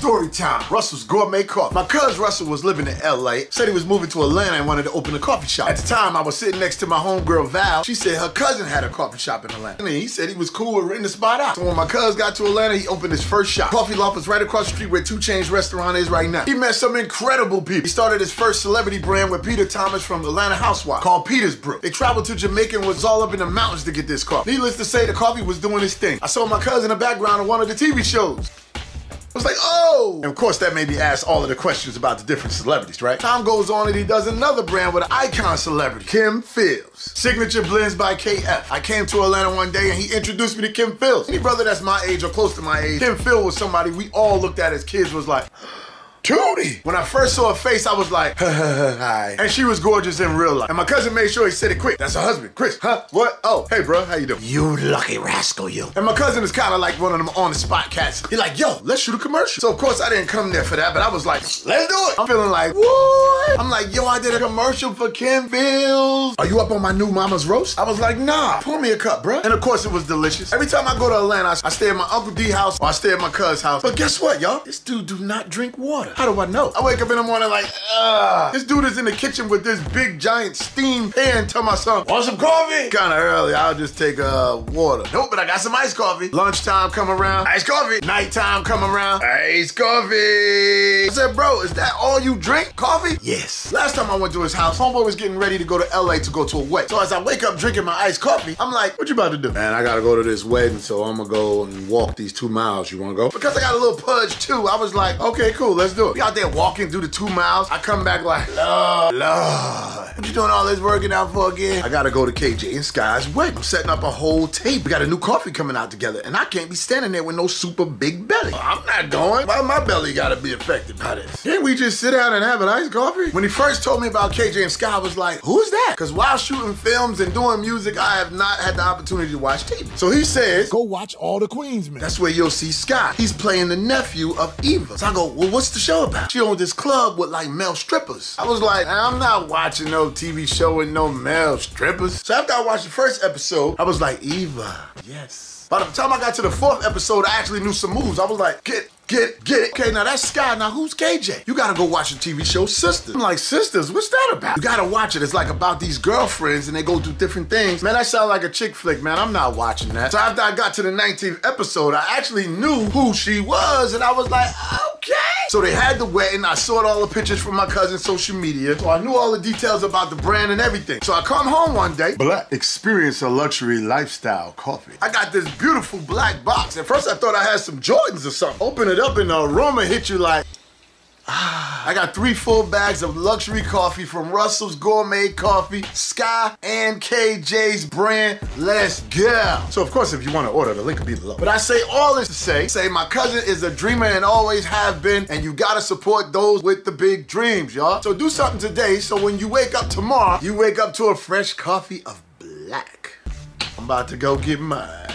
Story time. Russell's Gourmet Coffee. My cousin Russell was living in LA, said he was moving to Atlanta and wanted to open a coffee shop. At the time, I was sitting next to my homegirl Val. She said her cousin had a coffee shop in Atlanta. And he said he was cool with renting the spot out. So when my cousin got to Atlanta, he opened his first shop. Coffee Loft was right across the street where 2 Chainz restaurant is right now. He met some incredible people. He started his first celebrity brand with Peter Thomas from Atlanta Housewives called Peter's Brew. They traveled to Jamaica and was all up in the mountains to get this coffee. Needless to say, the coffee was doing its thing. I saw my cousin in the background of one of the TV shows. I was like, oh! And of course, that made me ask all of the questions about the different celebrities, right? Time goes on and he does another brand with an icon celebrity, Kim Fields. Signature Blends by KF. I came to Atlanta one day and he introduced me to Kim Fields. Any brother that's my age or close to my age, Kim Fields was somebody we all looked at as kids was like, Tootie! When I first saw her face, I was like, hi. And she was gorgeous in real life. And my cousin made sure he said it quick. That's her husband, Chris. Huh? What? Oh, hey, bro, how you doing? You lucky rascal, you. And my cousin is kind of like one of them on-the-spot cats. He like, yo, let's shoot a commercial. So, of course, I didn't come there for that, but I was like, let's do it. I'm feeling like, what? I'm like, yo, I did a commercial for Kim Fields. Are you up on my new Mama's Roast? I was like, nah, pour me a cup, bro. And, of course, it was delicious. Every time I go to Atlanta, I stay at my Uncle D house or I stay at my cousin's house. But guess what, y'all? This dude do not drink water. How do I know? I wake up in the morning like, this dude is in the kitchen with this big giant steam pan. Tell my son, want some coffee? Kind of early, I'll just take water. Nope, but I got some iced coffee. Lunchtime come around, iced coffee. Nighttime come around, iced coffee. I said, bro, is that all you drink? Coffee? Yes. Last time I went to his house, homeboy was getting ready to go to LA to go to a wedding. So as I wake up drinking my iced coffee, I'm like, what you about to do? Man, I gotta go to this wedding, so I'm gonna go and walk these 2 miles. You wanna go? Because I got a little pudge too, I was like, okay, cool, let's do it. We out there walking, do the 2 miles. I come back like, Lord, what you doing all this working out for again? I gotta go to KJ and Sky's wedding. I'm setting up a whole table. We got a new coffee coming out together, and I can't be standing there with no super big belly. I'm not going. Why my belly gotta be affected by this? Can't we just sit down and have an iced coffee? When he first told me about KJ and Sky, I was like, who's that? Because while shooting films and doing music, I have not had the opportunity to watch TV. So he says, go watch All the Queensmen. That's where you'll see Sky. He's playing the nephew of Eva. So I go, well, what's the show about? She owns this club with like male strippers. I was like, I'm not watching no TV show with no male strippers. So after I watched the first episode, I was like, Eva, yes. By the time I got to the 4th episode, I actually knew some moves. I was like, get it. Okay, now that's Sky. Now who's KJ? You gotta go watch the TV show Sisters. I'm like, Sisters? What's that about? You gotta watch it. It's like about these girlfriends and they go do different things. Man, that sounds like a chick flick, man. I'm not watching that. So after I got to the 19th episode, I actually knew who she was and I was like, okay. So they had the wedding. I saw all the pictures from my cousin's social media. So I knew all the details about the brand and everything. So I come home one day. Black. Experience a luxury lifestyle coffee. I got this beautiful black box. At first I thought I had some Jordans or something. Open it up and the aroma hit you like, I got 3 full bags of luxury coffee from Russell's Gourmet Coffee, Sky, and KJ's brand. Let's go. So of course, if you want to order, the link will be below. But I say all this to say my cousin is a dreamer and always have been, and you gotta support those with the big dreams, y'all. So do something today so when you wake up tomorrow, you wake up to a fresh coffee of black. I'm about to go get mine.